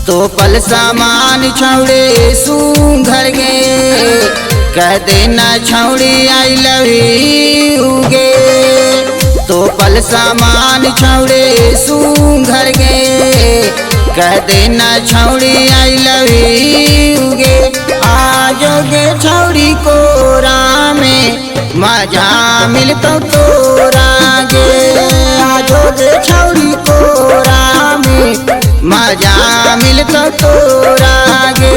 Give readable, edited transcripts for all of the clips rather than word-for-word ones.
तो पल सामान छौड़े सूंघर गे कह देना छौड़ी आई लव यू गे। तो पल सामान छौड़े सूंघर गे कह देना छौड़ी आई लव यू गे। आजो गे छौड़ी कोरा में मजा मिलतो तोरा गे। आजो गे छौड़ी कोरा में मजा मिलतो तोरा गे।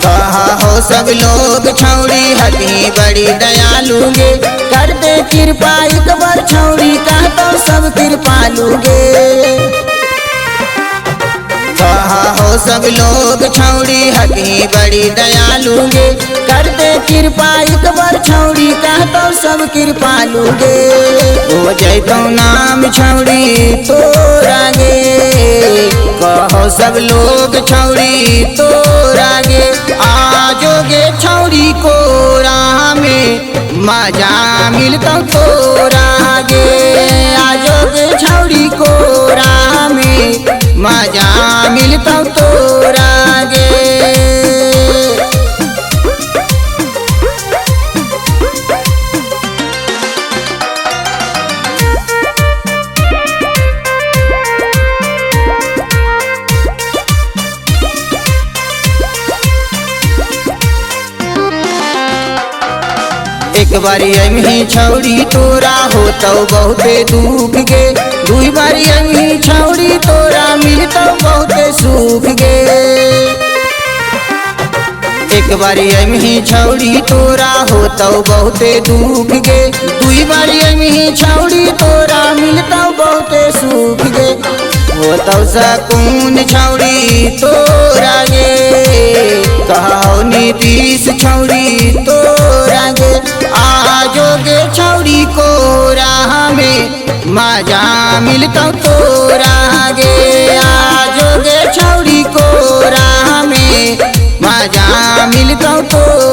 कहा हो सब लोग छौड़ी हटी बड़ी दयालु गे कर दे कृपा एक बार छौड़ी कह तो सब कृपालु गे। कहा हो सब लोग छौड़ी हटी बड़ी दयालु गे कर दे कृपा एक बार छौड़ी कह तो सब कृपालु गे। हो जैतो नाम छौड़ी तोरा गे कहो सब लोग छौड़ी तोरा गे। आजो गे छौड़ी कोरा में मजा मिलतो तोरा गे। आजो गे छौड़ी कोरा में मजा मिलतो तोरा गे। एक बारी अमी छौड़ी तोरा हो तो बहुते दुख गे। दुई बारी अमी छौड़ी तोरा मिलतो बहुते सुख गे। एक बारी अमी छौड़ी तोरा हो तो बहुते दुख गे। दुई बारी अमी छौड़ी तोरा मिलतो बहुते सुख गे। हो तो सकून छौड़ी तोरा गे कहो नीतीश छौड़ी तोरा गे। आजो गे छौड़ी कोरा में मजा मिलतो तोरा गे। आजो गे छौड़ी कोरा में मजा मिलतो तोरा।